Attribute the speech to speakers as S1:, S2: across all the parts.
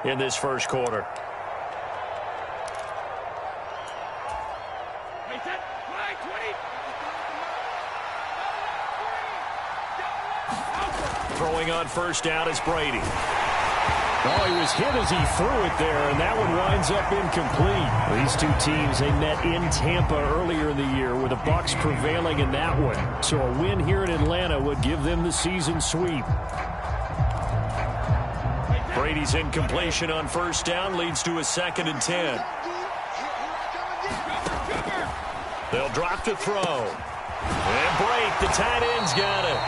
S1: here in this first quarter. Throwing on first down is Brady.
S2: Oh, he was hit as he threw it there, and that one winds up incomplete. These two teams, they met in Tampa earlier in the year, with the Bucs prevailing in that one. So a win here in Atlanta would give them the season sweep.
S1: Brady's incompletion on first down leads to a 2nd and 10. They'll drop to throw. And break. The tight end's got it.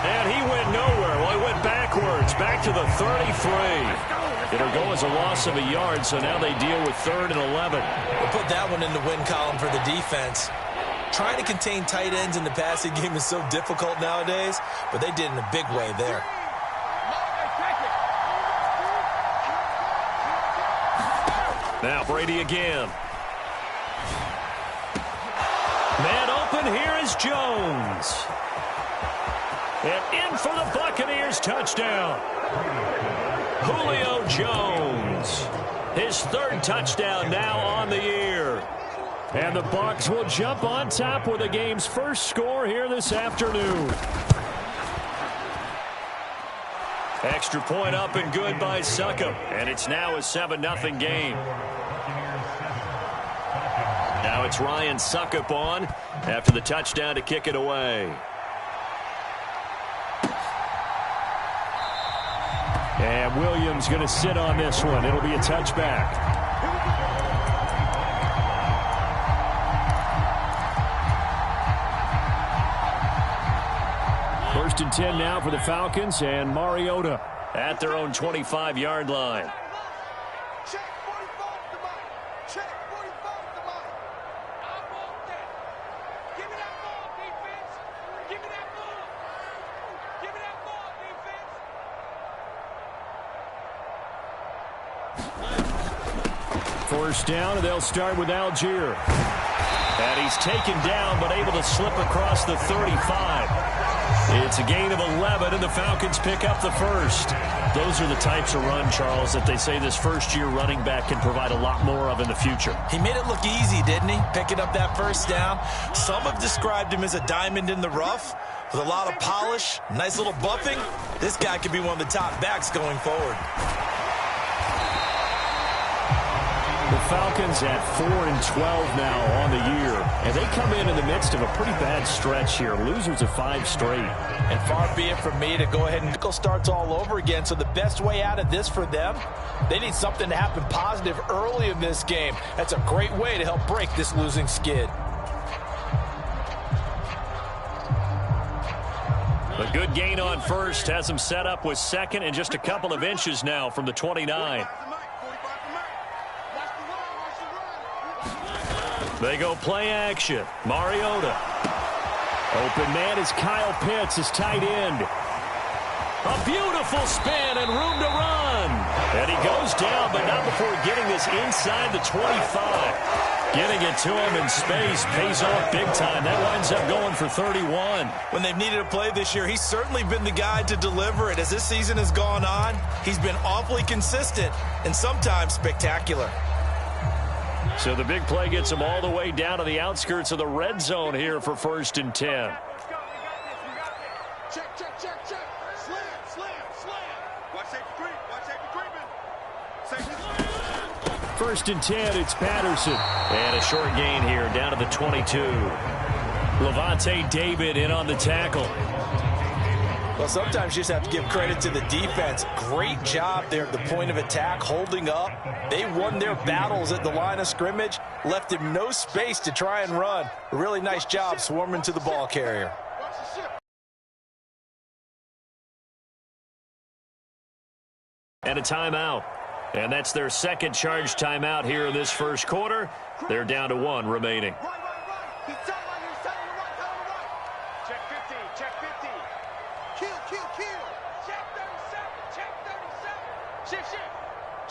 S1: And he went nowhere. Well, he went backwards, back to the 33. It'll go as a loss of a yard, so now they deal with 3rd and 11.
S3: We'll put that one in the win column for the defense. Trying to contain tight ends in the passing game is so difficult nowadays, but they did in a big way there.
S1: Now Brady again. Man open, here is Jones. And in for the Buccaneers, touchdown. Julio Jones. His 3rd touchdown now on the year.
S2: And the Bucs will jump on top with the game's first score here this afternoon.
S1: Extra point up and good by Succop. And it's now a 7-0 game. Now it's Ryan Succop on after the touchdown to kick it away.
S2: And Williams going to sit on this one. It'll be a touchback. First and 10 now for the Falcons, and Mariota
S1: at their own 25-yard line.
S2: First down, and they'll start with Algier.
S1: And he's taken down, but able to slip across the 35. It's a gain of 11, and the Falcons pick up the first. Those are the types of run, Charles, that they say this first-year running back can provide a lot more of in the future.
S3: He made it look easy, didn't he? Picking up that first down. Some have described him as a diamond in the rough with a lot of polish, nice little buffing. This guy could be one of the top backs going forward.
S2: The Falcons at 4-12 now on the year, and they come in the midst of a pretty bad stretch here. Losers of 5 straight.
S3: And far be it from me to go ahead and go starts all over again. So the best way out of this for them, they need something to happen positive early in this game. That's a great way to help break this losing skid.
S1: A good gain on first has them set up with 2nd and just a couple of inches now from the 29. They go play action. Mariota.
S2: Open man is Kyle Pitts, his tight end.
S1: A beautiful spin and room to run. And he goes down, but not before getting this inside the 25. Getting it to him in space pays off big time. That winds up going for 31.
S3: When they've needed a play this year, he's certainly been the guy to deliver it. As this season has gone on, he's been awfully consistent and sometimes spectacular.
S1: So the big play gets him all the way down to the outskirts of the red zone here for 1st and 10.
S4: Check. Slam. Watch safety creeping.
S2: 1st and 10, it's Patterson.
S1: And a short gain here down to the 22. Levante David in on the tackle.
S3: Well, sometimes you just have to give credit to the defense. Great job there at the point of attack, holding up. They won their battles at the line of scrimmage, left him no space to try and run. A really nice job swarming to the ball carrier.
S1: And a timeout. And that's their 2nd charge timeout here in this first quarter. They're down to 1 remaining.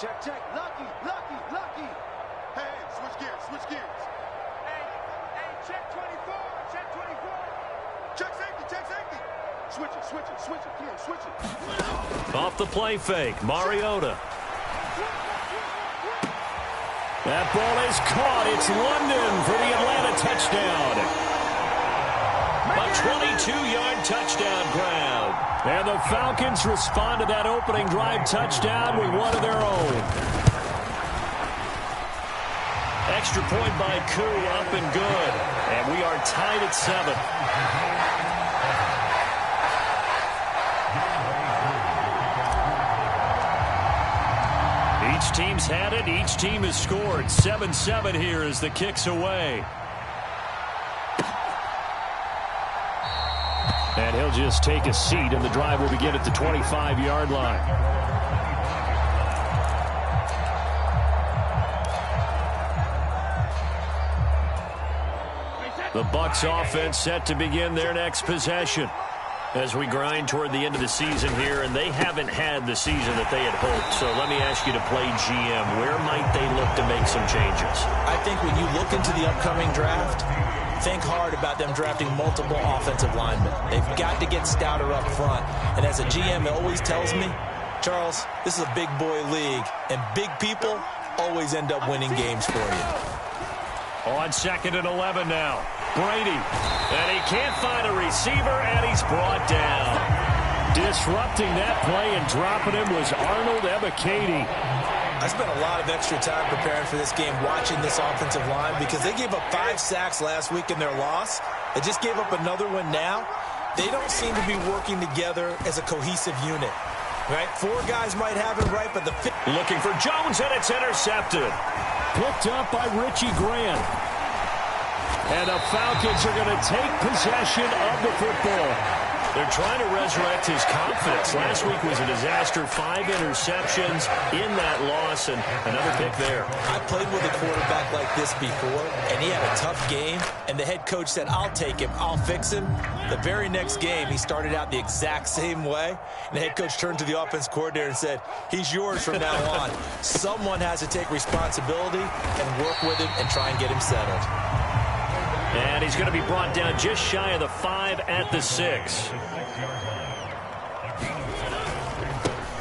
S4: Check. Lucky. Hey, switch gears. Hey, check 24. Check safety. Switch it. Come on, switch it.
S1: Off the play fake, Mariota.
S2: That ball is caught. It's London for the Atlanta touchdown.
S1: A 22-yard touchdown grab.
S2: And the Falcons respond to that opening drive touchdown with one of their own.
S1: Extra point by Yooo, up and good. And we are tied at 7. Each team's had it. Each team has scored. 7-7 here as the kick's away.
S2: And he'll just take a seat, and the drive will begin at the 25-yard line. The Bucs offense set to begin their next possession. As we grind toward the end of the season here, and they haven't had the season that they had hoped. So let me ask you to play GM. Where might they look to make some changes?
S3: I think when you look into the upcoming draft, think hard about them drafting multiple offensive linemen. They've got to get stouter up front. And as a GM, it always tells me, Charles, this is a big boy league, and big people always end up winning games for you.
S1: On 2nd and 11 now. Brady. And he can't find a receiver, and he's brought down.
S2: Disrupting that play and dropping him was Arnold Ebiketie.
S3: I spent a lot of extra time preparing for this game watching this offensive line because they gave up 5 sacks last week in their loss. They just gave up another one now. They don't seem to be working together as a cohesive unit. Right? 4 guys might have it right, but the fifth...
S1: Looking for Jones, and it's intercepted.
S2: Picked up by Richie Grant. And the Falcons are going to take possession of the football.
S1: They're trying to resurrect his confidence. Last week was a disaster. 5 interceptions in that loss, and another pick there.
S3: I played with a quarterback like this before, and he had a tough game, and the head coach said, I'll take him, I'll fix him. The very next game, he started out the exact same way, and the head coach turned to the offense coordinator and said, he's yours from now on. Someone has to take responsibility and work with him and try and get him settled.
S1: And he's going to be brought down just shy of the 5 at the 6.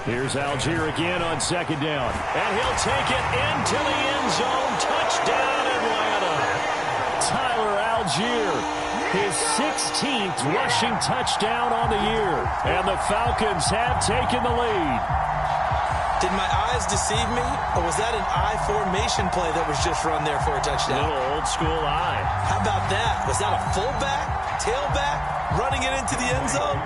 S2: Here's Algier again on 2nd down.
S1: And he'll take it into the end zone. Touchdown, Atlanta.
S2: Tyler Algier, his 16th rushing touchdown on the year. And the Falcons have taken the lead.
S3: Did my eyes deceive me, or was that an I formation play that was just run there for a touchdown?
S1: A little old school eye.
S3: How about that? Was that a fullback, tailback, running it into the end zone?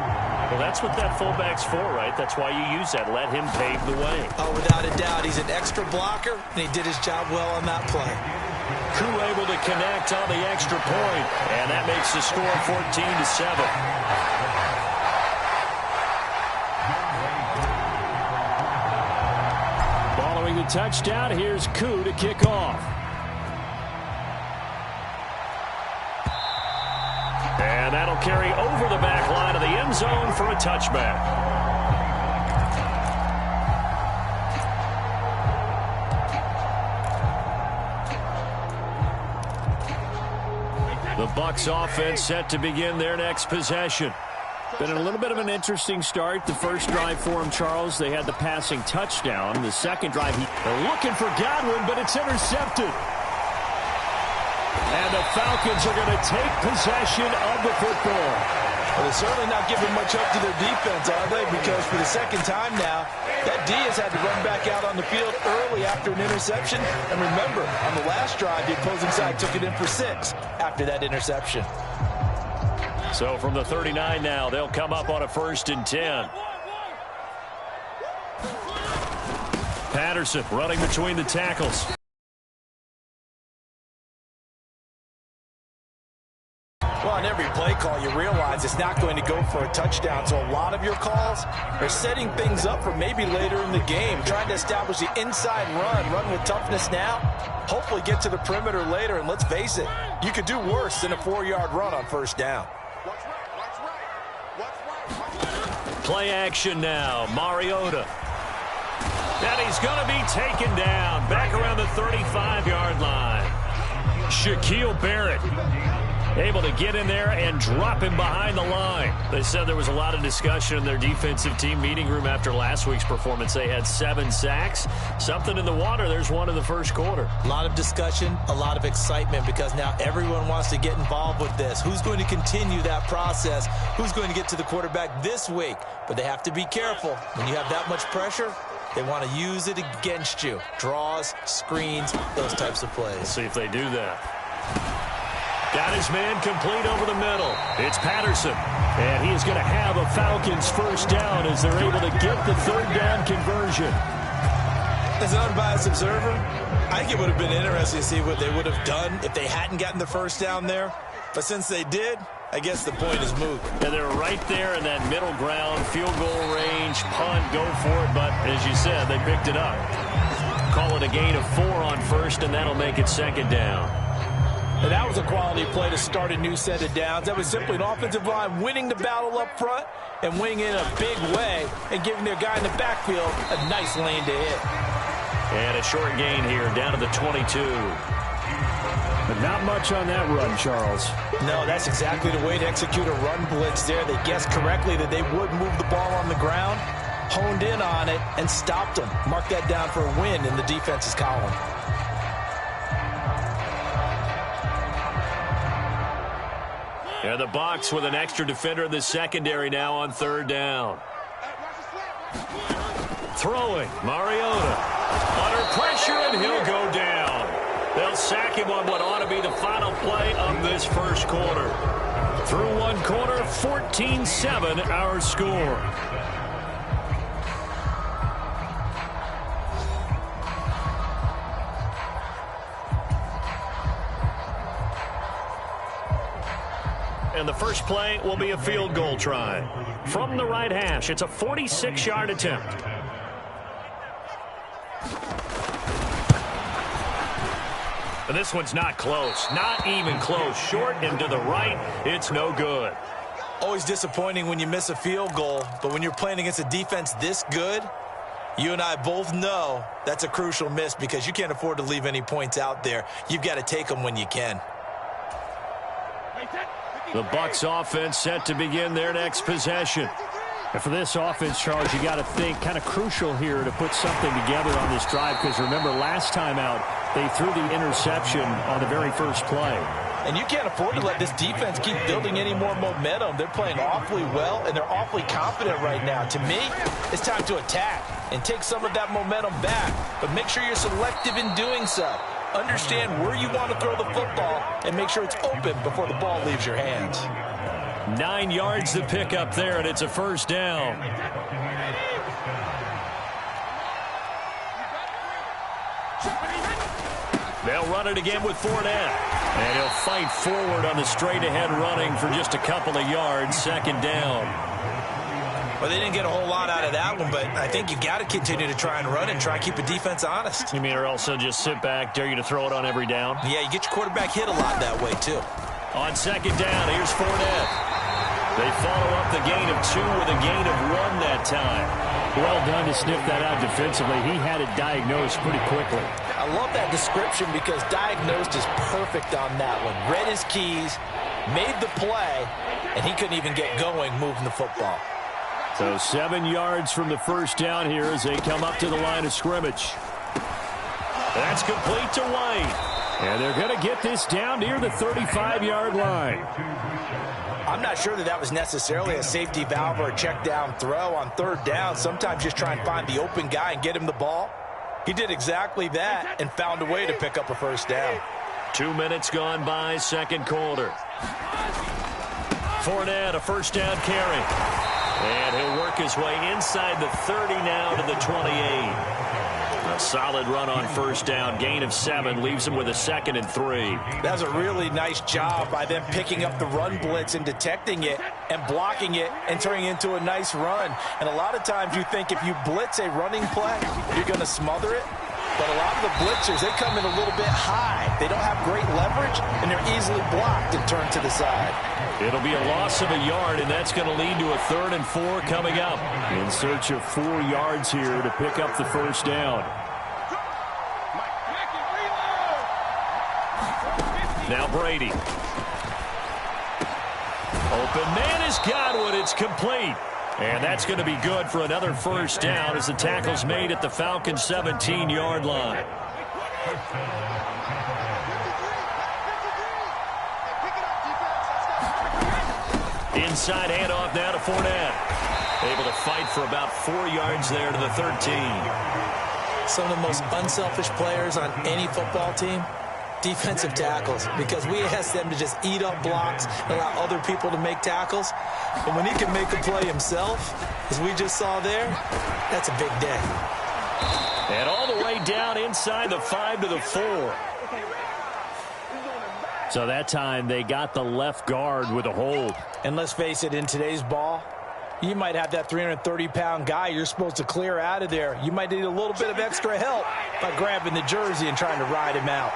S1: Well, that's what that fullback's for, right? That's why you use that. Let him pave the way.
S3: Oh, without a doubt. He's an extra blocker, and he did his job well on that play.
S1: Yooo able to connect on the extra point, and that makes the score 14-7.
S2: The touchdown, here's Yooo to kick off.
S1: And that'll carry over the back line of the end zone for a touchback. The Bucs offense set to begin their next possession.
S2: Been a little bit of an interesting start. The first drive for him, Charles, they had the passing touchdown. The second drive, they're looking for Godwin, but it's intercepted. And the Falcons are going to take possession of the football.
S3: Well, they're certainly not giving much up to their defense, are they? Because for the second time now, that D has had to run back out on the field early after an interception. And remember, on the last drive, the opposing side took it in for 6 after that interception.
S1: So from the 39 now, they'll come up on a 1st and 10. Patterson running between the tackles.
S3: Well, on every play call, you realize it's not going to go for a touchdown. So a lot of your calls are setting things up for maybe later in the game, trying to establish the inside run with toughness now, hopefully get to the perimeter later. And let's face it, you could do worse than a 4-yard run on 1st down.
S1: Play action now. Mariota. And he's going to be taken down back around the 35-yard line. Shaquille Barrett. able to get in there and drop him behind the line. They said there was a lot of discussion in their defensive team meeting room after last week's performance. They had 7 sacks. Something in the water. There's one in the first quarter.
S3: A lot of discussion, a lot of excitement, because now everyone wants to get involved with this. Who's going to continue that process? Who's going to get to the quarterback this week? But they have to be careful. When you have that much pressure, they want to use it against you. Draws, screens, those types of plays.
S1: We'll see if they do that. Got his man complete over the middle. It's Patterson. And he is going to have a Falcons first down as they're able to get the third down conversion.
S3: As an unbiased observer, I think it would have been interesting to see what they would have done if they hadn't gotten the first down there. But since they did, I guess the point is moot.
S1: And they're right there in that middle ground, field goal range, punt, go for it. But as you said, they picked it up. Call it a gain of 4 on first, and that'll make it second down.
S3: And that was a quality play to start a new set of downs. That was simply an offensive line winning the battle up front and winning in a big way and giving their guy in the backfield a nice lane to hit.
S1: And a short gain here, down to the 22.
S2: But not much on that run, Charles.
S3: No, that's exactly the way to execute a run blitz there. They guessed correctly that they would move the ball on the ground, honed in on it, and stopped them. Mark that down for a win in the defense's column.
S1: And the Bucs with an extra defender in the secondary now on third down. Throwing, Mariota. Under pressure, and he'll go down. They'll sack him on what ought to be the final play of this first quarter. Through one quarter, 14-7 our score. And the first play will be a field goal try. From the right hash, it's a 46-yard attempt. And this one's not close. Not even close. Short and to the right, it's no good.
S3: Always disappointing when you miss a field goal, but when you're playing against a defense this good, you and I both know that's a crucial miss because you can't afford to leave any points out there. You've got to take them when you can.
S1: The Bucs offense set to begin their next possession.
S2: And for this offense, Charles, you got to think kind of crucial here to put something together on this drive, because remember last time out they threw the interception on the very first play.
S3: And you can't afford to let this defense keep building any more momentum. They're playing awfully well, and they're awfully confident right now. To me, it's time to attack and take some of that momentum back. But make sure you're selective in doing so. Understand where you want to throw the football and make sure it's open before the ball leaves your hands.
S1: 9 yards to pick up there, and it's a first down. They'll run it again with Fournette. And he'll fight forward on the straight-ahead running for just a couple of yards. Second down.
S3: Well, they didn't get a whole lot out of that one, but I think you got to continue to try and run and try and keep a defense honest.
S1: You mean or also just sit back, dare you to throw it on every down?
S3: Yeah, you get your quarterback hit a lot that way, too.
S1: On second down, here's Fournette. They follow up the gain of 2 with a gain of 1 that time.
S2: Well done to sniff that out defensively. He had it diagnosed pretty quickly.
S3: I love that description because diagnosed is perfect on that one. Read his keys, made the play, and he couldn't even get going moving the football.
S2: So 7 yards from the first down here as they come up to the line of scrimmage.
S1: That's complete to White.
S2: And they're going to get this down near the 35-yard line.
S3: I'm not sure that was necessarily a safety valve or a check down throw on third down. Sometimes just try and find the open guy and get him the ball. He did exactly that and found a way to pick up a first down.
S1: 2 minutes gone by, second quarter. Fournette, a first down carry. And he'll work his way inside the 30 now to the 28. A solid run on first down. Gain of 7 leaves him with a 2nd and 3.
S3: That's a really nice job by them picking up the run blitz and detecting it and blocking it and turning it into a nice run. And a lot of times you think if you blitz a running play, you're going to smother it. But a lot of the blitzers, they come in a little bit high. They don't have great leverage, and they're easily blocked and turned to the side.
S1: It'll be a loss of a yard, and that's going to lead to a 3rd and 4 coming up.
S2: In search of 4 yards here to pick up the first down.
S1: Now Brady. Open man has got one. It's complete. And that's going to be good for another first down as the tackle's made at the Falcons' 17-yard line. Inside handoff now to Fournette. Able to fight for about 4 yards there to the 13.
S3: Some of the most unselfish players on any football team, defensive tackles, because we ask them to just eat up blocks and allow other people to make tackles. But when he can make a play himself, as we just saw there, that's a big day.
S1: And all the way down inside the 5 to the 4.
S2: So that time they got the left guard with a hold.
S3: And let's face it, in today's ball, you might have that 330-pound guy you're supposed to clear out of there. You might need a little bit of extra help by grabbing the jersey and trying to ride him out.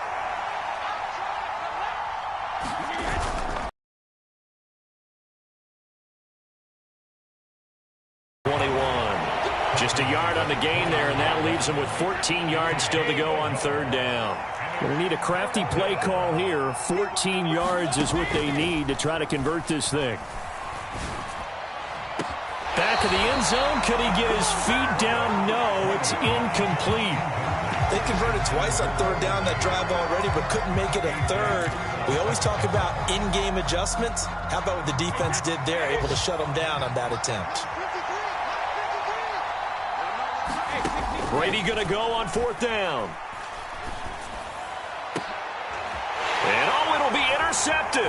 S1: Just a yard on the gain there, and that leaves them with 14 yards still to go on third down.
S2: Going to need a crafty play call here. 14 yards is what they need to try to convert this thing.
S1: Back of the end zone. Could he get his feet down? No, it's incomplete.
S3: They converted twice on third down that drive already, but couldn't make it a third. We always talk about in-game adjustments. How about what the defense did there, able to shut them down on that attempt?
S1: Brady going to go on fourth down. And it'll be intercepted.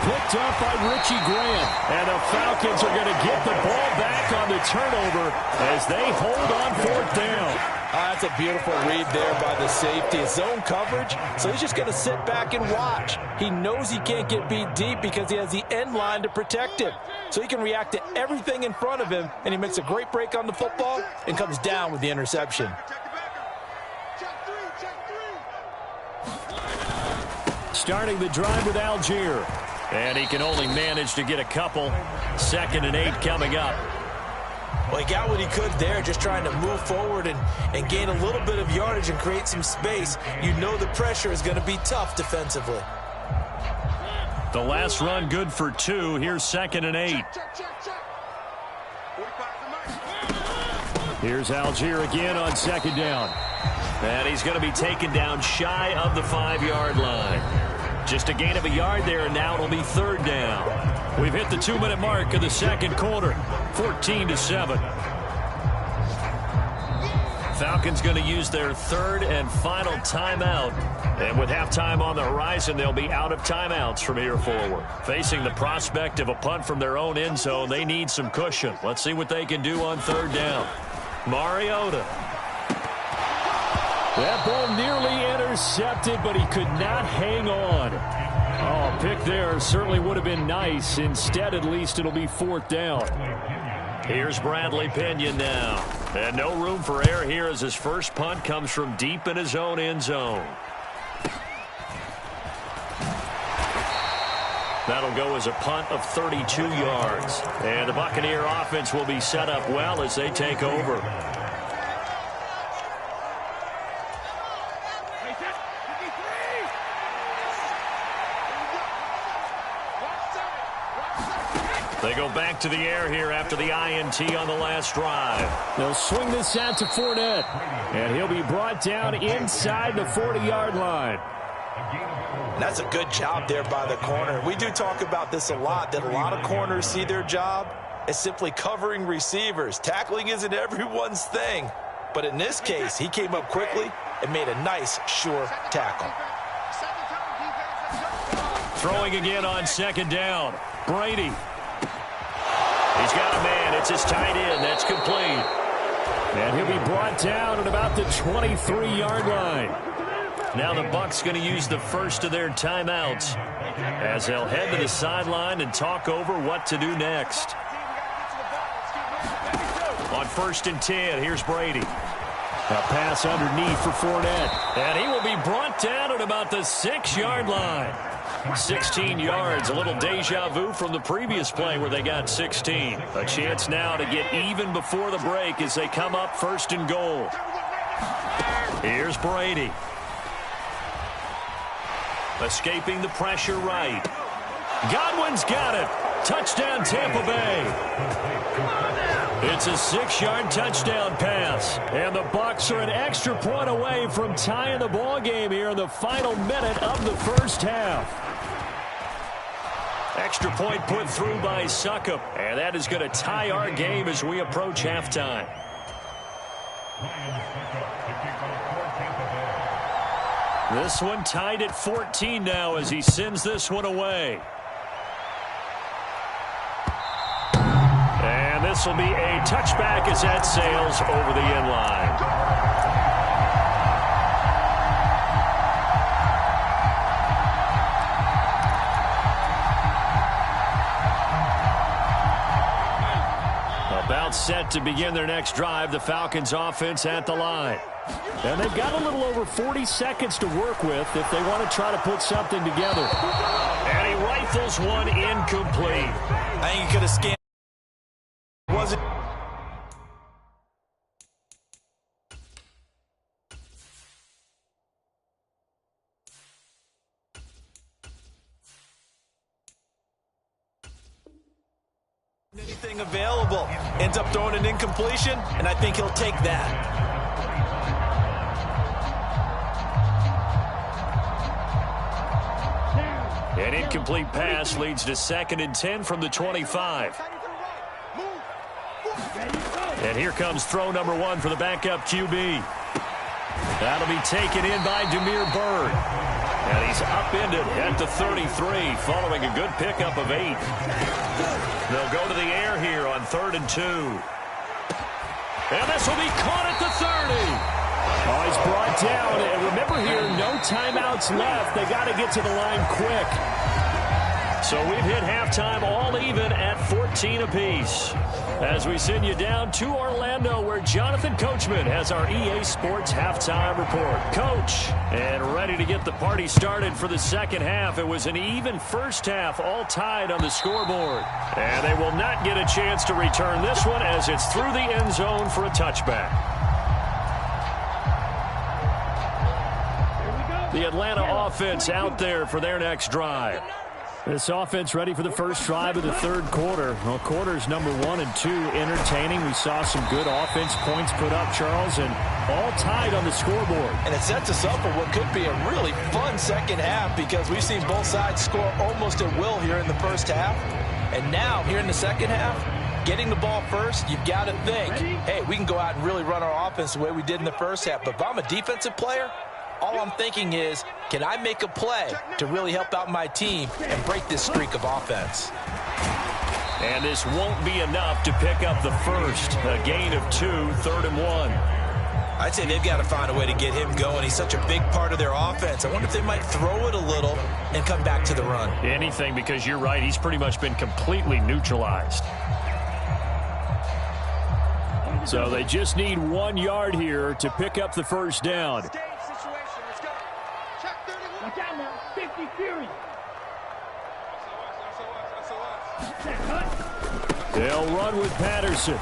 S2: Picked up by Richie Grant.
S1: And the Falcons are going to get the ball back on the turnover as they hold on fourth down.
S3: That's a beautiful read there by the safety. It's zone coverage, so he's just going to sit back and watch. He knows he can't get beat deep because he has the end line to protect him. So he can react to everything in front of him, and he makes a great break on the football and comes down with the interception.
S2: Starting the drive with Algier.
S1: And he can only manage to get a couple. 2nd and 8 coming up.
S3: Well, he got what he could there, just trying to move forward and gain a little bit of yardage and create some space. You know the pressure is going to be tough defensively.
S1: The last run good for 2. Here's 2nd and 8.
S2: Here's Algier again on 2nd down.
S1: And he's going to be taken down shy of the 5-yard line. Just a gain of a yard there, and now it'll be 3rd down. We've hit the 2-minute mark of the second quarter. 14-7. Falcons going to use their 3rd and final timeout. And with halftime on the horizon, they'll be out of timeouts from here forward. Facing the prospect of a punt from their own end zone, they need some cushion. Let's see what they can do on 3rd down. Mariota.
S2: That ball nearly intercepted, but he could not hang on. Oh, pick there certainly would have been nice. Instead, at least it'll be 4th down.
S1: Here's Bradley Pinion now. And no room for error here as his first punt comes from deep in his own end zone. That'll go as a punt of 32 yards. And the Buccaneer offense will be set up well as they take over. They go back to the air here after the INT on the last drive.
S2: They'll swing this out to Fournette. And he'll be brought down inside the 40-yard line.
S3: That's a good job there by the corner. We do talk about this a lot, that a lot of corners see their job as simply covering receivers. Tackling isn't everyone's thing. But in this case, he came up quickly and made a nice, sure tackle.
S1: Throwing again on 2nd down. Brady. He's got a man. It's his tight end. That's complete.
S2: And he'll be brought down at about the 23-yard line.
S1: Now the Bucs going to use the first of their timeouts as they'll head to the sideline and talk over what to do next. On 1st and 10, here's Brady.
S2: A pass underneath for Fournette.
S1: And he will be brought down at about the 6-yard line. 16 yards, a little deja vu from the previous play where they got 16. A chance now to get even before the break as they come up 1st and goal. Here's Brady. Escaping the pressure right. Godwin's got it. Touchdown, Tampa Bay. It's a 6-yard touchdown pass. And the Bucs are an extra point away from tying the ball game here in the final minute of the first half. Extra point put through by Succop. And that is going to tie our game as we approach halftime. This one tied at 14 now as he sends this one away. And this will be a touchback as that sails over the end line. About set to begin their next drive, the Falcons offense at the line. And they've got a little over 40 seconds to work with if they want to try to put something together. And he rifles one incomplete.
S3: I think he could have scanned. Was it? Anything available. Ends up throwing an incompletion, and I think he'll take that.
S1: An incomplete pass leads to 2nd and 10 from the 25. And here comes throw number 1 for the backup QB. That'll be taken in by Damiere Byrd. And he's upended at the 33 following a good pickup of 8. They'll go to the air here on 3rd and 2. And this will be caught at the 30. Oh, he's brought down. And remember here, no timeouts left. They got to get to the line quick. So we've hit halftime all even at 14 apiece. As we send you down to Orlando, where Jonathan Coachman has our EA Sports halftime report. Coach, and ready to get the party started for the second half. It was an even first half, all tied on the scoreboard. And they will not get a chance to return this one as it's through the end zone for a touchback. The Atlanta offense out there for their next drive. This offense ready for the first drive of the third quarter. Well, quarters number 1 and 2 entertaining. We saw some good offense points put up, Charles, and all tied on the scoreboard.
S3: And it sets us up for what could be a really fun second half because we've seen both sides score almost at will here in the first half. And now, here in the second half, getting the ball first, you've got to think, hey, we can go out and really run our offense the way we did in the first half. But if I'm a defensive player, all I'm thinking is, can I make a play to really help out my team and break this streak of offense?
S1: And this won't be enough to pick up the first. A gain of 2, 3rd and 1.
S3: I'd say they've got to find a way to get him going. He's such a big part of their offense. I wonder if they might throw it a little and come back to the run.
S1: Anything, because you're right. He's pretty much been completely neutralized. So they just need 1 yard here to pick up the first down. They'll run with Patterson.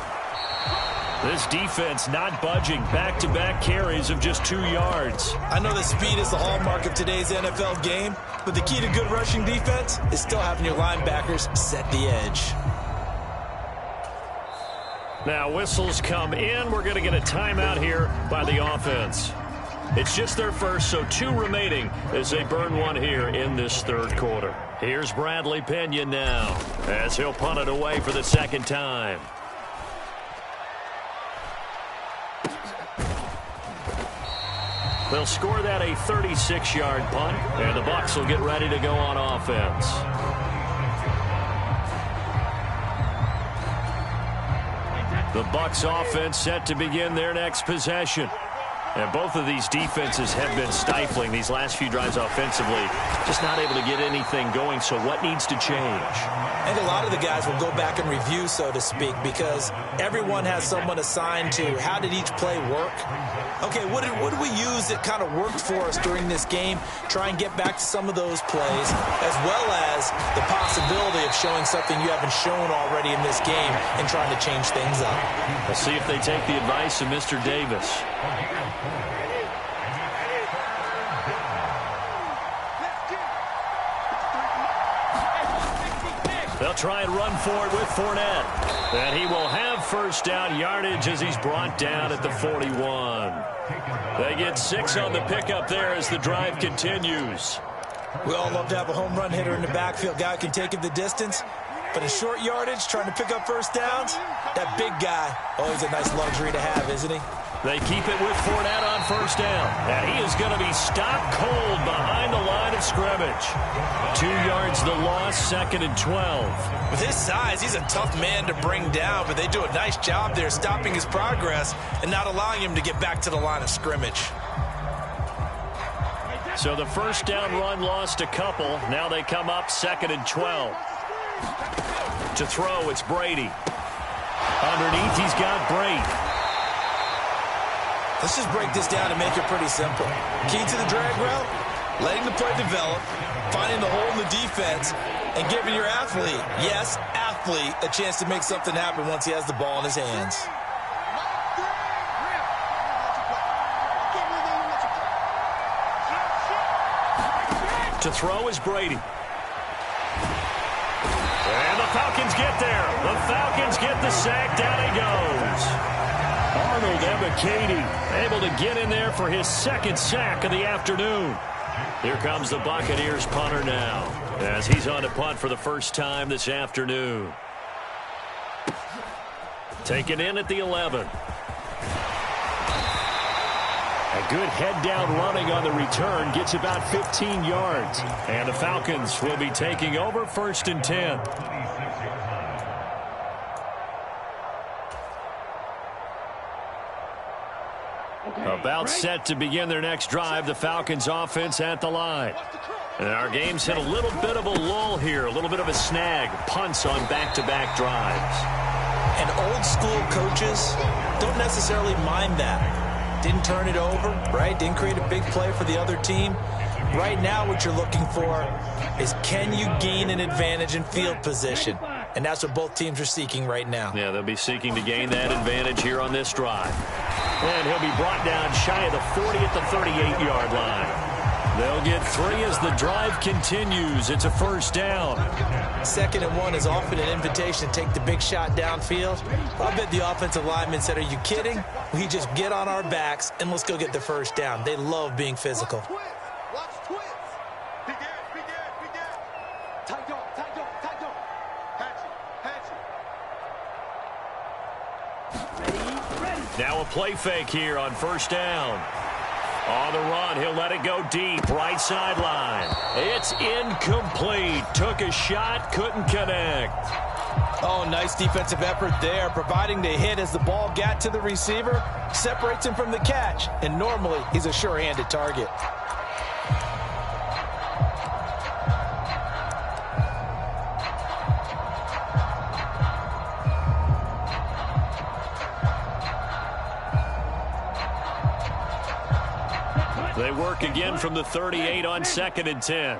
S1: This defense not budging. Back-to-back carries of just 2 yards.
S3: I know that speed is the hallmark of today's NFL game, but the key to good rushing defense is still having your linebackers set the edge.
S1: Now whistles come in. We're going to get a timeout here by the offense. It's just their first, so 2 remaining as they burn one here in this third quarter. Here's Bradley Pena now as he'll punt it away for the second time. They'll score that a 36-yard punt, and the Bucs will get ready to go on offense. The Bucs offense set to begin their next possession. And both of these defenses have been stifling these last few drives offensively. Just not able to get anything going, so what needs to change?
S3: I think a lot of the guys will go back and review, so to speak, because everyone has someone assigned to how did each play work. Okay, what did we use that kind of worked for us during this game? Try and get back to some of those plays, as well as the possibility of showing something you haven't shown already in this game and trying to change things up.
S1: We'll see if they take the advice of Mr. Davis. They'll try and run for it with Fournette. And he will have first down yardage as he's brought down at the 41. They get 6 on the pickup there as the drive continues.
S3: We all love to have a home run hitter in the backfield. Guy who can take it the distance. But in short yardage, trying to pick up first downs, that big guy, always a nice luxury to have, isn't he?
S1: They keep it with Fournette on first down. And he is going to be stopped cold behind the line of scrimmage. 2 yards the loss, 2nd and 12.
S3: With his size, he's a tough man to bring down, but they do a nice job there stopping his progress and not allowing him to get back to the line of scrimmage.
S1: So the first down run lost a couple. Now they come up 2nd and 12. To throw, it's Brady. Underneath, he's got Brady.
S3: Let's just break this down and make it pretty simple. Key to the drag route, letting the play develop, finding the hole in the defense, and giving your athlete, yes, athlete, a chance to make something happen once he has the ball in his hands.
S1: To throw is Brady. And the Falcons get there. The Falcons get the sack. Down he goes. Arnold Ebiketie able to get in there for his 2nd sack of the afternoon. Here comes the Buccaneers punter now as he's on to punt for the first time this afternoon. Taken in at the 11. A good head-down running on the return gets about 15 yards. And the Falcons will be taking over 1st and 10. About set to begin their next drive, the Falcons offense at the line. And our game's hit a little bit of a lull here, a little bit of a snag. Punts on back-to-back drives.
S3: And old-school coaches don't necessarily mind that. Didn't turn it over, right? Didn't create a big play for the other team. Right now what you're looking for is, can you gain an advantage in field position? And that's what both teams are seeking right now.
S1: Yeah, they'll be seeking to gain that advantage here on this drive. And he'll be brought down shy of the 40 at the 38-yard line. They'll get 3 as the drive continues. It's a first down.
S3: 2nd and 1 is often an invitation to take the big shot downfield. I bet the offensive lineman said, are you kidding? We just get on our backs and let's go get the first down. They love being physical.
S4: Watch twins. Big ass, big ass, big ass. Tight dog, tight dog, tight dog. Hatchet, hatchet.
S1: Now a play fake here on first down. On the run, he'll let it go deep, right sideline. It's incomplete. Took a shot, couldn't connect.
S3: Oh, nice defensive effort there, providing the hit as the ball got to the receiver, separates him from the catch, and normally he's a sure-handed target.
S1: They work again from the 38 on 2nd and 10.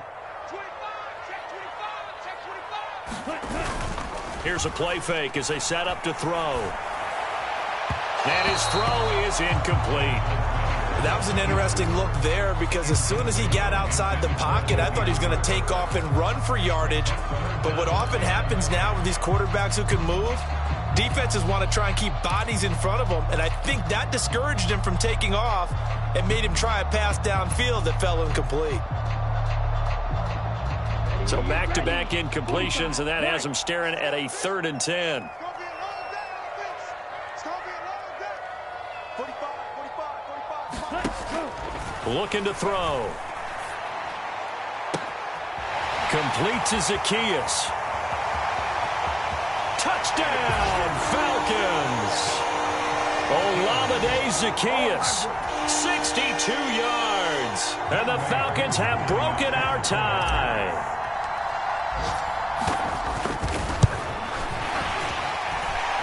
S1: Here's a play fake as they set up to throw. And his throw is incomplete.
S3: That was an interesting look there because as soon as he got outside the pocket, I thought he was going to take off and run for yardage. But what often happens now with these quarterbacks who can move, defenses want to try and keep bodies in front of them, and I think that discouraged him from taking off and made him try a pass downfield that fell incomplete.
S1: So back-to-back incompletions, and that has him staring at a 3rd and 10. Looking to throw. Complete to Zacchaeus. Touchdown, Falcons! Olamide Zacchaeus, 62 yards. And the Falcons have broken our tie.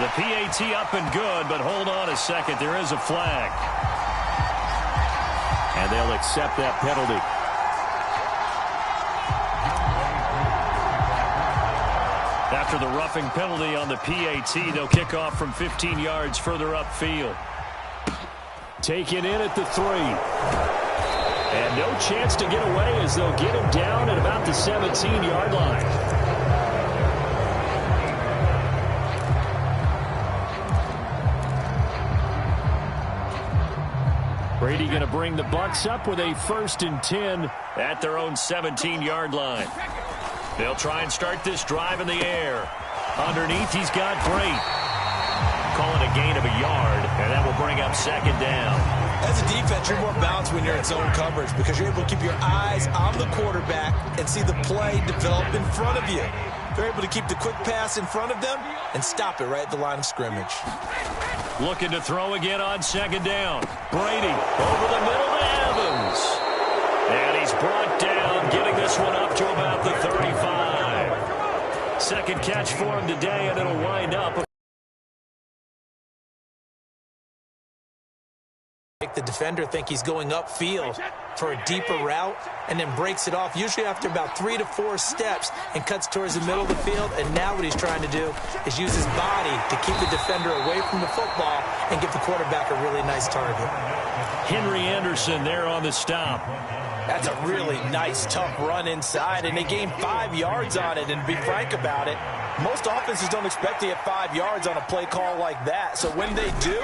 S1: The PAT up and good, but hold on a second. There is a flag. And they'll accept that penalty. After the roughing penalty on the PAT, they'll kick off from 15 yards further upfield. Taken in at the 3. And no chance to get away as they'll get him down at about the 17-yard line.
S2: Brady going to bring the Bucs up with a 1st and 10
S1: at their own 17-yard line. They'll try and start this drive in the air. Underneath, he's got Great. Calling a gain of a yard, and that will bring up 2nd down.
S3: As a defense, you're more balanced when you're in zone coverage because you're able to keep your eyes on the quarterback and see the play develop in front of you. They're able to keep the quick pass in front of them and stop it right at the line of scrimmage.
S1: Looking to throw again on 2nd down. Brady over the middle to Evans. And he's brought down, getting this one up to about the 35. Second catch for him today, and it'll wind up.
S3: Make the defender think he's going upfield for a deeper route and then breaks it off, usually after about 3 to 4 steps, and cuts towards the middle of the field. And now what he's trying to do is use his body to keep the defender away from the football and give the quarterback a really nice target.
S1: Henry Anderson there on the stop.
S3: That's a really nice, tough run inside, and they gained 5 yards on it. And to be frank about it, most offenses don't expect to get 5 yards on a play call like that. So when they do,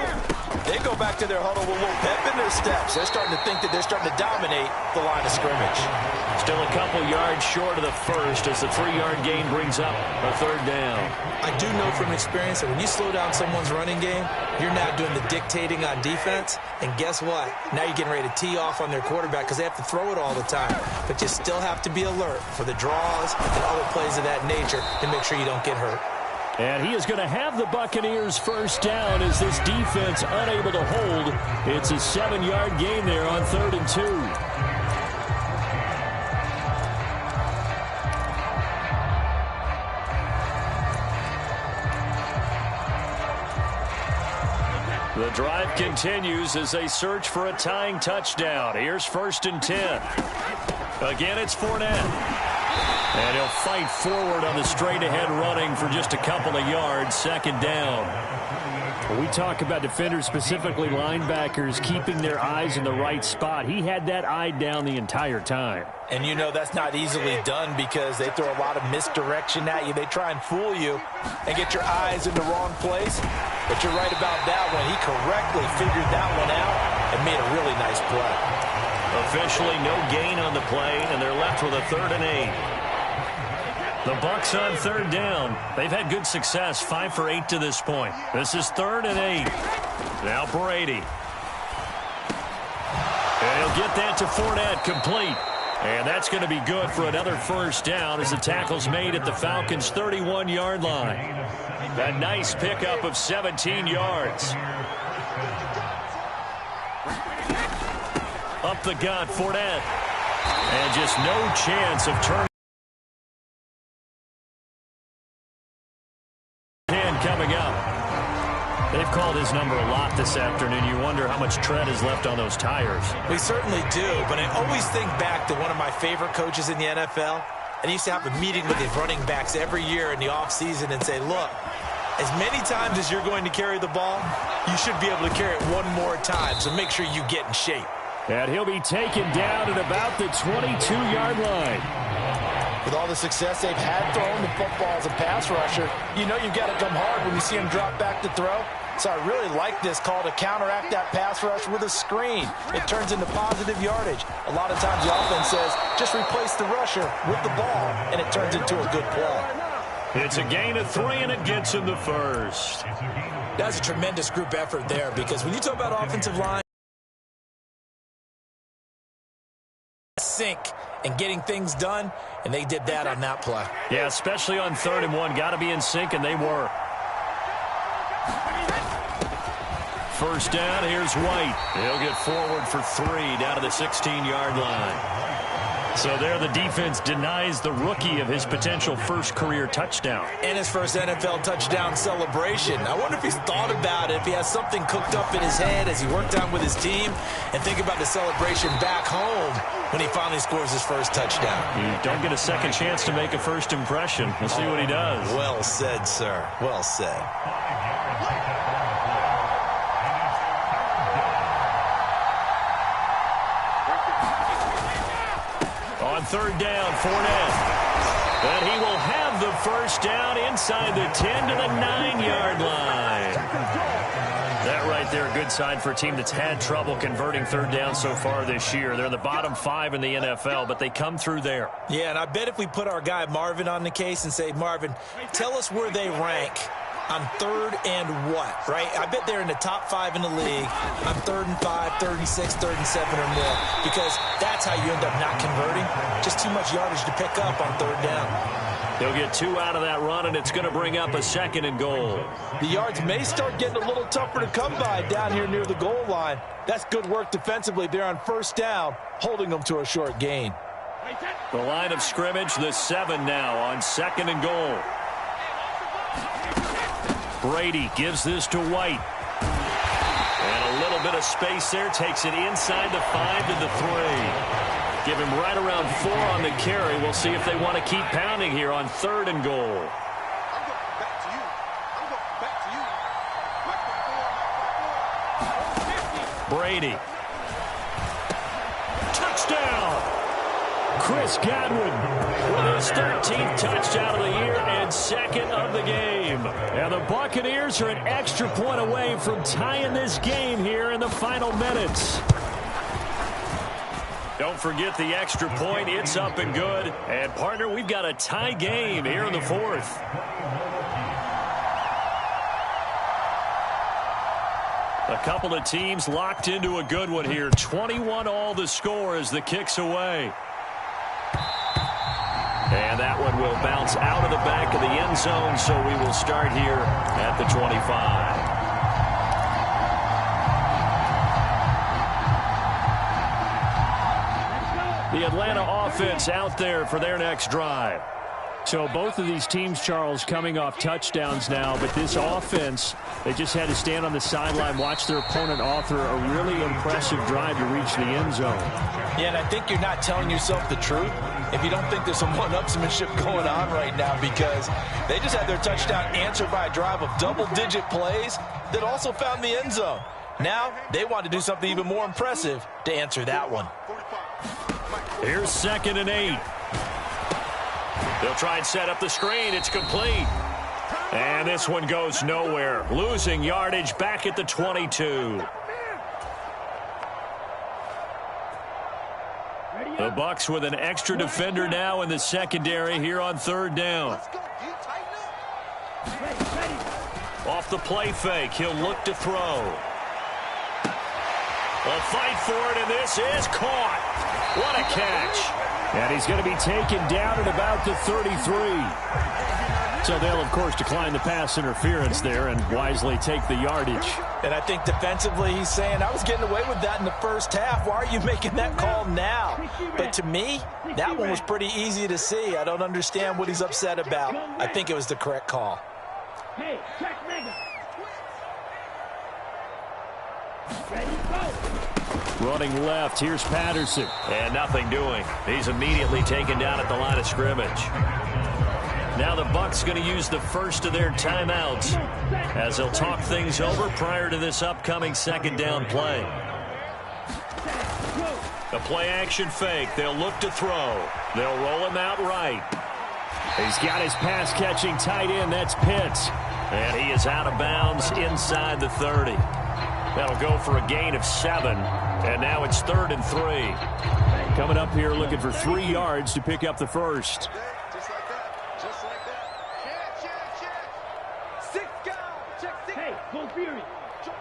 S3: they go back to their huddle with a little pep in their steps. They're starting to think that they're starting to dominate the line of scrimmage.
S1: Still a couple yards short of the first as the 3-yard gain brings up a 3rd down.
S3: I do know from experience that when you slow down someone's running game, you're now doing the dictating on defense. And guess what? Now you're getting ready to tee off on their quarterback because they have to throw it all the time. But you still have to be alert for the draws and other plays of that nature to make sure you don't get hurt.
S2: And he is going to have the Buccaneers 1st down as this defense unable to hold. It's a 7-yard gain there on 3rd and 2.
S1: The drive continues as they search for a tying touchdown. Here's 1st and 10. Again, it's Fournette. And he'll fight forward on the straight-ahead running for just a couple of yards. 2nd down.
S2: When we talk about defenders, specifically linebackers, keeping their eyes in the right spot, he had that eye down the entire time.
S3: And you know that's not easily done because they throw a lot of misdirection at you. They try and fool you and get your eyes in the wrong place. But you're right about that one. He correctly figured that one out and made a really nice play.
S1: Officially no gain on the play, and they're left with a 3rd and 8. The Bucs on 3rd down. They've had good success, 5 for 8 to this point. This is 3rd and 8. Now Brady. And he'll get that to Fournette, complete. And that's going to be good for another 1st down as the tackle's made at the Falcons' 31-yard line. A nice pickup of 17 yards. Up the gut, Fournette. And just no chance of turning. Coming up. They've called his number a lot this afternoon. You wonder how much tread is left on those tires.
S3: We certainly do, but I always think back to one of my favorite coaches in the NFL. And he used to have a meeting with his running backs every year in the offseason and say, look, as many times as you're going to carry the ball, you should be able to carry it one more time, so make sure you get in shape.
S2: And he'll be taken down at about the 22-yard line.
S3: With all the success they've had throwing the football as a pass rusher, you know you've got to come hard when you see him drop back to throw. So I really like this call to counteract that pass rush with a screen. It turns into positive yardage. A lot of times the offense says, just replace the rusher with the ball, and it turns into a good play.
S1: It's a gain of 3, and it gets him the 1st.
S3: That's a tremendous group effort there because when you talk about offensive line, sync and getting things done, and they did that on that play.
S1: Yeah, especially on 3rd and 1. Got to be in sync, and they were. 1st down, here's White. He'll get forward for 3 down to the 16-yard line. So there the defense denies the rookie of his potential first career touchdown.
S3: And his first NFL touchdown celebration. I wonder if he's thought about it, if he has something cooked up in his head as he worked on with his team, and think about the celebration back home when he finally scores his first touchdown.
S1: You don't get a second chance to make a first impression. We'll see what he does.
S3: Well said, sir. Well said.
S1: On 3rd down, Fournette. And he will have the 1st down inside the 10 to the 9-yard line. That right there, a good sign for a team that's had trouble converting third down so far this year. They're in the bottom 5 in the NFL, but they come through there.
S3: Yeah, and I bet if we put our guy Marvin on the case and say, Marvin, tell us where they rank on third and what, right? I bet they're in the top 5 in the league on 3rd and 5, 3rd and 6, 3rd and 7 or more, because that's how you end up not converting. Just too much yardage to pick up on third down.
S1: They'll get 2 out of that run, and it's going to bring up a 2nd and goal.
S3: The yards may start getting a little tougher to come by down here near the goal line. That's good work defensively. They're on first down, holding them to a short gain.
S1: The line of scrimmage, the 7 now on 2nd and goal. Brady gives this to White. And a little bit of space there, takes it inside the 5 to the 3. Give him right around 4 on the carry. We'll see if they want to keep pounding here on 3rd and goal.
S4: I'm going back to you. I'm going back to you.
S1: Brady. Touchdown!
S2: Chris Godwin
S1: With his 13th touchdown of the year and 2nd of the game.
S2: And the Buccaneers are an extra point away from tying this game here in the final minutes.
S1: Don't forget the extra point. It's up and good. And, partner, we've got a tie game here in the 4th. A couple of teams locked into a good one here. 21 all the score as the kick's away. And that one will bounce out of the back of the end zone, so we will start here at the 25. The Atlanta offense out there for their next drive.
S2: So both of these teams, Charles, coming off touchdowns now, but this offense, they just had to stand on the sideline, watch their opponent author a really impressive drive to reach the end zone.
S3: Yeah, and I think you're not telling yourself the truth if you don't think there's some one-upsmanship going on right now, because they just had their touchdown answered by a drive of double-digit plays that also found the end zone. Now they want to do something even more impressive to answer that one.
S1: Here's 2nd and 8. They'll try and set up the screen. It's complete. And this one goes nowhere. Losing yardage back at the 22. The Bucs with an extra defender now in the secondary here on 3rd down. Off the play fake, he'll look to throw. A fight for it, and this is caught. What a catch.
S2: And he's going to be taken down at about the 33. So they'll, of course, decline the pass interference there and wisely take the yardage.
S3: And I think defensively he's saying, I was getting away with that in the first half. Why are you making that call now? But to me, that one was pretty easy to see. I don't understand what he's upset about. I think it was the correct call.
S5: Hey, check nigga. Ready, go.
S2: Running left, here's Patterson.
S1: And nothing doing. He's immediately taken down at the line of scrimmage. Now the Bucs going to use the first of their timeouts as they'll talk things over prior to this upcoming 2nd down play. A play action fake. They'll look to throw. They'll roll him out right.
S2: He's got his pass catching tight end. That's Pitts.
S1: And he is out of bounds inside the 30. That'll go for a gain of 7. And now it's 3rd and 3.
S2: Coming up here looking for 3 yards to pick up the first.
S4: Just like that. Just like that. Check. 6 guys. Check 6.
S5: Hey, go Fury.
S4: Jump.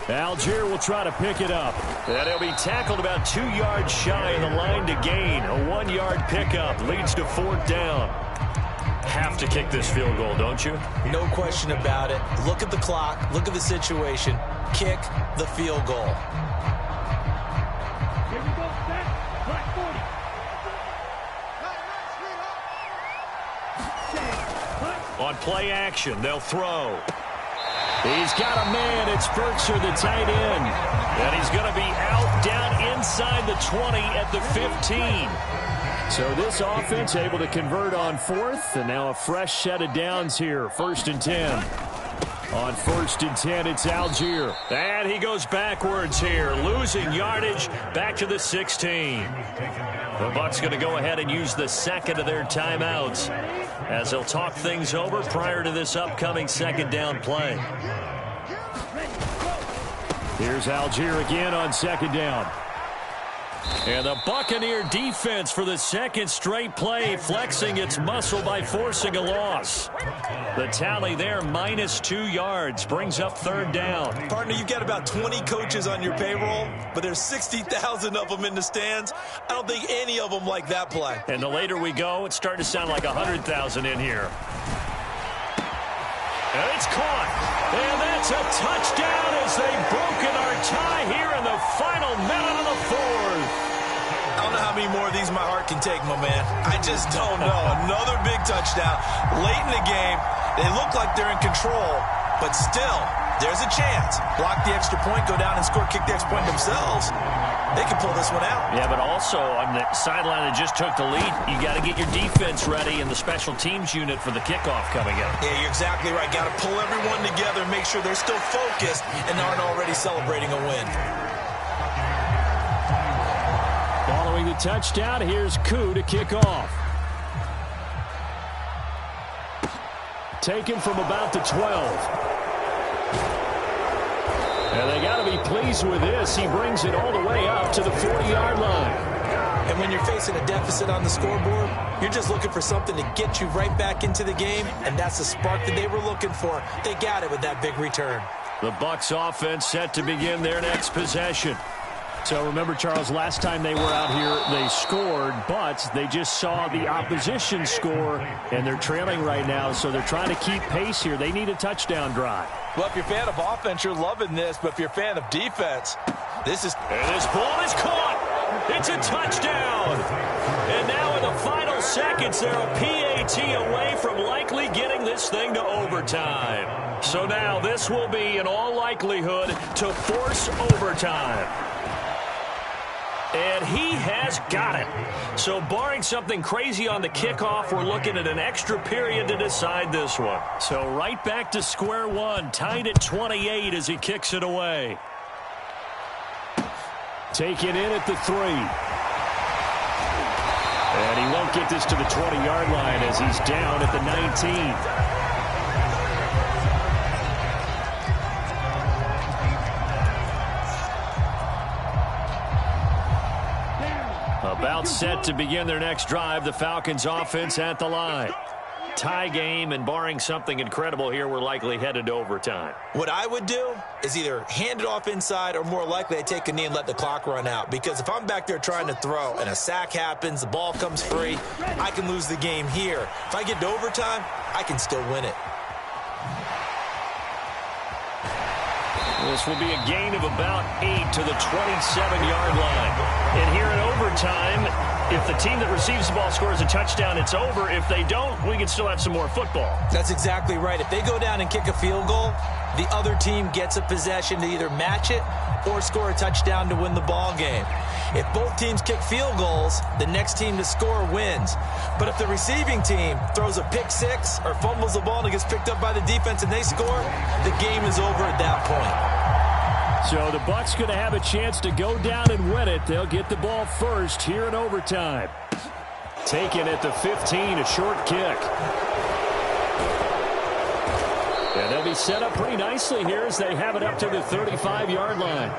S2: Algier will try to pick it up.
S1: And he'll be tackled about 2 yards shy of the line to gain. A 1-yard pickup leads to 4th down. Have to kick this field goal, don't you?
S3: No question about it. Look at the clock. Look at the situation. Kick the field goal.
S5: Here we go, set. Black 40.
S1: On play action, they'll throw.
S2: He's got a man. It's Berkshire, the tight end.
S1: And he's going to be out down inside the 20 at the 15.
S2: So this offense able to convert on 4th, and now a fresh set of downs here. 1st and 10. On 1st and 10, it's Algier.
S1: And he goes backwards here, losing yardage back to the 16. The Bucs going to go ahead and use the second of their timeouts as they'll talk things over prior to this upcoming second down play.
S2: Here's Algier again on second down.
S1: And the Buccaneer defense for the second straight play flexing its muscle by forcing a loss. The tally there, -2 yards, brings up third down.
S3: Partner, you've got about 20 coaches on your payroll, but there's 60,000 of them in the stands. I don't think any of them like that play.
S1: And the later we go, it's starting to sound like 100,000 in here. And it's caught. And that's a touchdown as they've broken our tie here in the final minute of the fourth.
S3: I don't know how many more of these my heart can take, my man. I just don't know. Another big touchdown late in the game. They look like they're in control, but still, there's a chance. Block the extra point, go down and score, kick the extra point themselves. They can pull this one out.
S1: Yeah, but also on the sideline that just took the lead, you got to get your defense ready and the special teams unit for the kickoff coming up.
S3: Yeah, you're exactly right. Got to pull everyone together, make sure they're still focused and aren't already celebrating a win.
S2: Following the touchdown, here's Yooo to kick off. Taken from about the 12. And they got to be pleased with this. He brings it all the way up to the 40-yard line.
S3: And when you're facing a deficit on the scoreboard, you're just looking for something to get you right back into the game, and that's the spark that they were looking for. They got it with that big return.
S1: The Bucs offense set to begin their next possession.
S2: So remember, Charles, last time they were out here, they scored, but they just saw the opposition score, and they're trailing right now, so they're trying to keep pace here. They need a touchdown drive.
S3: Well, if you're a fan of offense, you're loving this, but if you're a fan of defense, this is...
S1: And this ball is caught. It's a touchdown. And now in the final seconds, they're a PAT away from likely getting this thing to overtime. So now this will be, in all likelihood, to force overtime. And he has got it. So barring something crazy on the kickoff, we're looking at an extra period to decide this one. So right back to square one, tied at 28 as he kicks it away.
S2: Taken in at the 3. And he won't get this to the 20-yard line as he's down at the 19.
S1: About set to begin their next drive, the Falcons offense at the line. Tie game, and barring something incredible here, we're likely headed to overtime.
S3: What I would do is either hand it off inside or more likely I take a knee and let the clock run out. Because if I'm back there trying to throw and a sack happens, the ball comes free, I can lose the game here. If I get to overtime, I can still win it.
S1: This will be a gain of about 8 to the 27-yard line. And here in overtime, if the team that receives the ball scores a touchdown, it's over. If they don't, we can still have some more football.
S3: That's exactly right. If they go down and kick a field goal, the other team gets a possession to either match it or score a touchdown to win the ball game. If both teams kick field goals, the next team to score wins. But if the receiving team throws a pick six or fumbles the ball and it gets picked up by the defense and they score, the game is over at that point.
S2: So the Bucs going to have a chance to go down and win it. They'll get the ball first here in overtime. Taken at the 15, a short kick. And they'll be set up pretty nicely here as they have it up to the 35-yard line.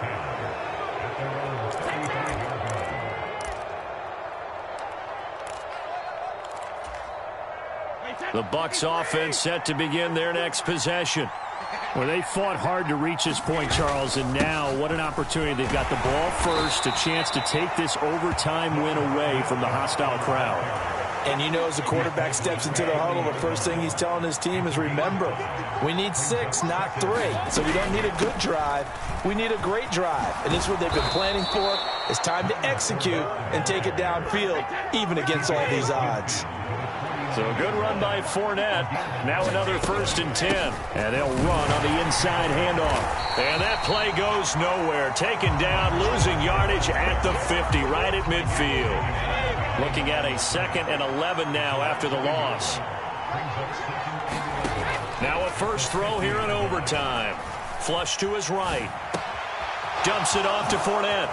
S1: The Bucs offense set to begin their next possession.
S2: Well, they fought hard to reach this point, Charles, and now what an opportunity. They've got the ball first, a chance to take this overtime win away from the hostile crowd.
S3: And you know, as the quarterback steps into the huddle, the first thing he's telling his team is, remember, we need 6, not 3. So we don't need a good drive. We need a great drive. And this is what they've been planning for. It's time to execute and take it downfield, even against all these odds.
S1: So a good run by Fournette. Now another 1st and 10.
S2: And they'll run on the inside handoff.
S1: And that play goes nowhere. Taken down, losing yardage at the 50, right at midfield. Looking at a 2nd and 11 now after the loss. Now a first throw here in overtime. Flush to his right. Dumps it off to Fournette.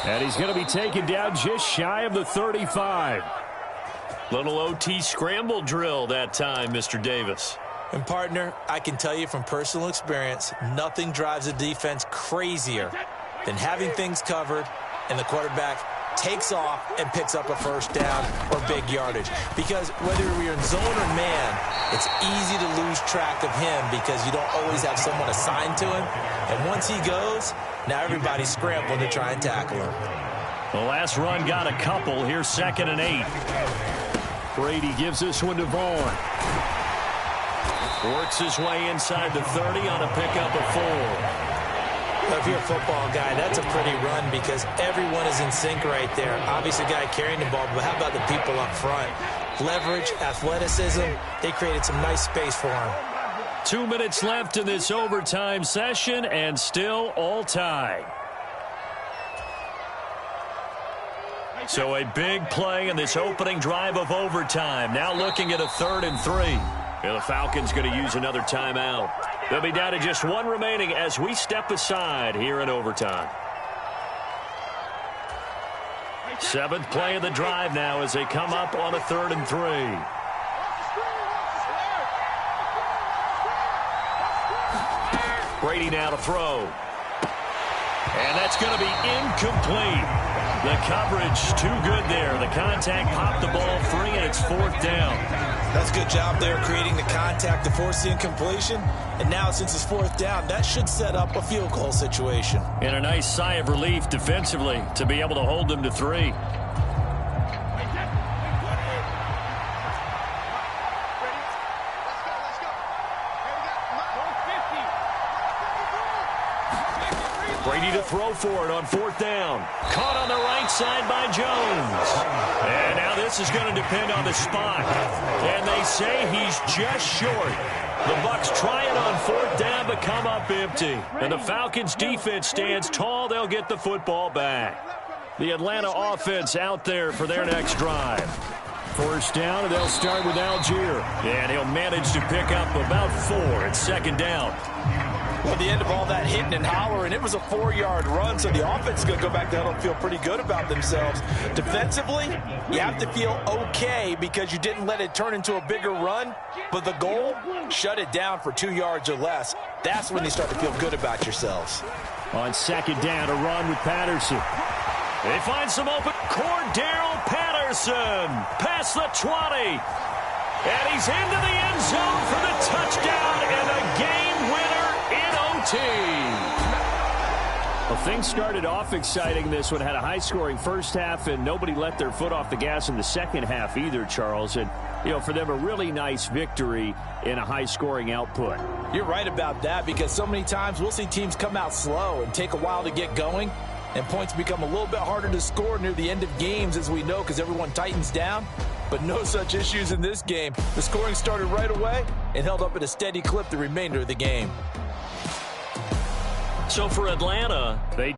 S2: And he's going to be taken down just shy of the 35.
S1: Little OT scramble drill that time, Mr. Davis.
S3: And, partner, I can tell you from personal experience, nothing drives a defense crazier than having things covered and the quarterback takes off and picks up a first down or big yardage. Because whether you're in zone or man, it's easy to lose track of him because you don't always have someone assigned to him. And once he goes, now everybody's scrambling to try and tackle him.
S1: The last run got a couple. Here's 2nd and 8.
S2: Brady gives this one to Vaughn.
S1: Works his way inside the 30 on a pickup of 4.
S3: If you're a football guy, that's a pretty run because everyone is in sync right there. Obviously, the guy carrying the ball, but how about the people up front? Leverage, athleticism, they created some nice space for him.
S1: 2 minutes left in this overtime session, and still all tied. So a big play in this opening drive of overtime. Now looking at a 3rd and 3. And the Falcons going to use another timeout. They'll be down to just one remaining as we step aside here in overtime. 7th play of the drive now as they come up on a 3rd and 3. Brady now to throw. And that's going to be incomplete. The coverage too good there. The contact popped the ball free, and it's 4th down.
S3: That's a good job there creating the contact to force the incompletion. And now since it's 4th down, that should set up a field goal situation.
S1: And a nice sigh of relief defensively to be able to hold them to 3. Brady to throw for it on 4th down. Caught on the right side by Jones. And now this is going to depend on the spot. And they say he's just short. The Bucs try it on 4th down but come up empty. And the Falcons defense stands tall. They'll get the football back. The Atlanta offense out there for their next drive.
S2: 1st down, and they'll start with Algier.
S1: And he'll manage to pick up about 4 at 2nd down.
S3: Well, at the end of all that hitting and hollering, it was a 4-yard run, so the offense is going to go back down and feel pretty good about themselves. Defensively, you have to feel okay because you didn't let it turn into a bigger run, but the goal, shut it down for 2 yards or less. That's when you start to feel good about yourselves.
S2: On 2nd down, a run with Patterson.
S1: They find some open. Cordero Patterson past the 20. And he's into the end zone for the touchdown and a game winner in OT.
S2: Well, things started off exciting. This one had a high-scoring first half, and nobody let their foot off the gas in the second half either, Charles. And, you know, for them, a really nice victory in a high-scoring output.
S3: You're right about that because so many times we'll see teams come out slow and take a while to get going, and points become a little bit harder to score near the end of games, as we know, because everyone tightens down. But no such issues in this game. The scoring started right away and held up at a steady clip the remainder of the game.
S1: So for Atlanta, they